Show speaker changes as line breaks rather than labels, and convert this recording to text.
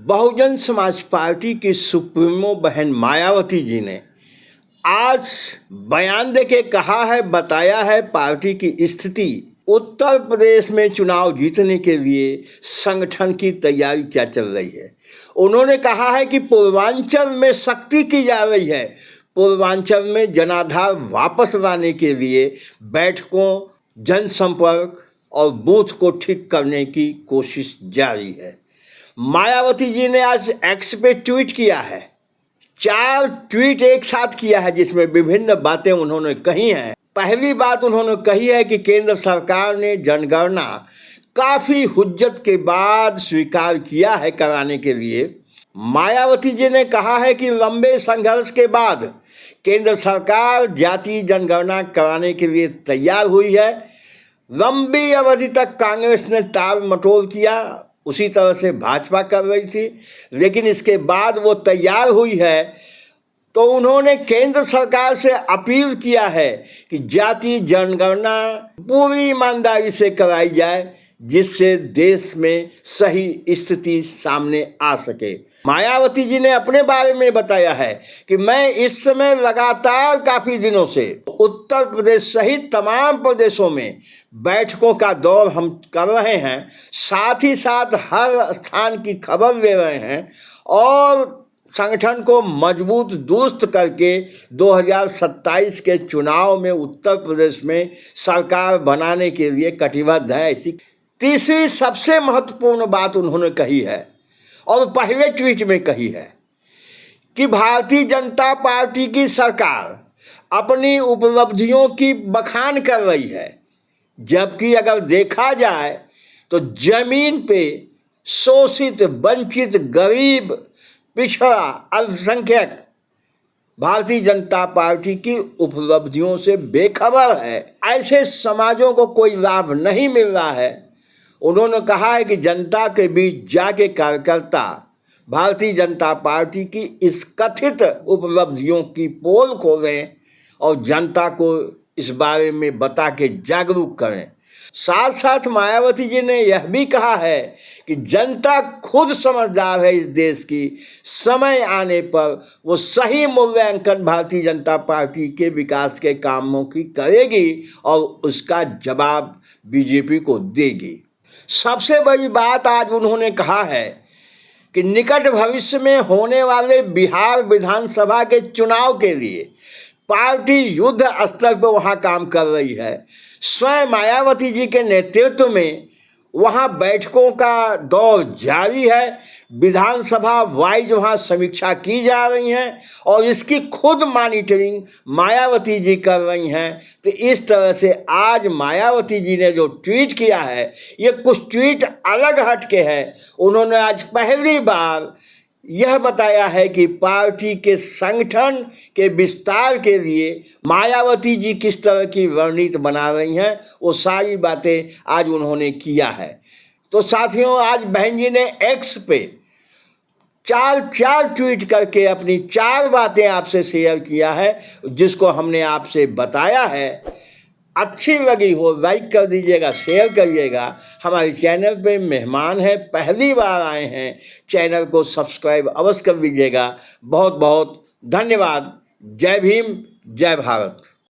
Bahujan Samaj party की supremo बहन मायावती जी ने आज बयान देके कहा है, बताया है पार्टी की स्थिति, उत्तर प्रदेश में चुनाव जीतने के लिए संगठन की तैयारी क्या चल रही है। उन्होंने कहा है कि पूर्वांचल में सख्ती की जा रही है, पूर्वांचल में जनाधार वापस लाने के लिए बैठकों, जनसंपर्क और बूथ को ठीक करने की कोशिश जारी है। मायावती जी ने आज एक्स पे ट्वीट किया है, 4 ट्वीट एक साथ किया है जिसमें विभिन्न बातें उन्होंने कही हैं। पहली बात उन्होंने कही है कि केंद्र सरकार ने जनगणना काफी हुज्जत के बाद स्वीकार किया है कराने के लिए। मायावती जी ने कहा है कि लंबे संघर्ष के बाद केंद्र सरकार जातीय जनगणना कराने के लिए तैयार हुई है। लंबी अवधि तक कांग्रेस ने टाल मटोल किया, उसी तरह से भाजपा कर रही थी, लेकिन इसके बाद वो तैयार हुई है। तो उन्होंने केंद्र सरकार से अपील किया है कि जातीय जनगणना पूरी ईमानदारी से कराई जाए, जिससे देश में सही स्थिति सामने आ सके। मायावती जी ने अपने बारे में बताया है कि मैं इस समय लगातार काफ़ी दिनों से उत्तर प्रदेश सहित तमाम प्रदेशों में बैठकों का दौर हम कर रहे हैं, साथ ही साथ हर स्थान की खबर ले रहे हैं और संगठन को मजबूत दुरुस्त करके 2027 के चुनाव में उत्तर प्रदेश में सरकार बनाने के लिए कटिबद्ध है। ऐसी तीसरी सबसे महत्वपूर्ण बात उन्होंने कही है और पहले ट्वीट में कही है कि भारतीय जनता पार्टी की सरकार अपनी उपलब्धियों की बखान कर रही है, जबकि अगर देखा जाए तो जमीन पे शोषित, वंचित, गरीब, पिछड़ा, अल्पसंख्यक भारतीय जनता पार्टी की उपलब्धियों से बेखबर है। ऐसे समाजों को कोई लाभ नहीं मिल रहा है। उन्होंने कहा है कि जनता के बीच जाके कार्यकर्ता भारतीय जनता पार्टी की इस कथित उपलब्धियों की पोल खोलें और जनता को इस बारे में बता के जागरूक करें। साथ साथ मायावती जी ने यह भी कहा है कि जनता खुद समझदार है इस देश की, समय आने पर वो सही मूल्यांकन भारतीय जनता पार्टी के विकास के कामों की करेगी और उसका जवाब बीजेपी को देगी। सबसे बड़ी बात आज उन्होंने कहा है कि निकट भविष्य में होने वाले बिहार विधानसभा के चुनाव के लिए पार्टी युद्ध स्तर पर वहाँ काम कर रही है। स्वयं मायावती जी के नेतृत्व में वहाँ बैठकों का दौर जारी है, विधानसभा वाइज वहाँ समीक्षा की जा रही है और इसकी खुद मॉनिटरिंग मायावती जी कर रही हैं। तो इस तरह से आज मायावती जी ने जो ट्वीट किया है, ये कुछ ट्वीट अलग हट के है। उन्होंने आज पहली बार यह बताया है कि पार्टी के संगठन के विस्तार के लिए मायावती जी किस तरह की रणनीति बना रही हैं, वो सारी बातें आज उन्होंने किया है। तो साथियों, आज बहन जी ने एक्स पे 4 ट्वीट करके अपनी 4 बातें आपसे शेयर किया है, जिसको हमने आपसे बताया है। अच्छी लगी हो लाइक कर दीजिएगा, शेयर करिएगा। हमारे चैनल पे मेहमान हैं, पहली बार आए हैं, चैनल को सब्सक्राइब अवश्य कर लीजिएगा। बहुत बहुत धन्यवाद। जय भीम, जय भारत।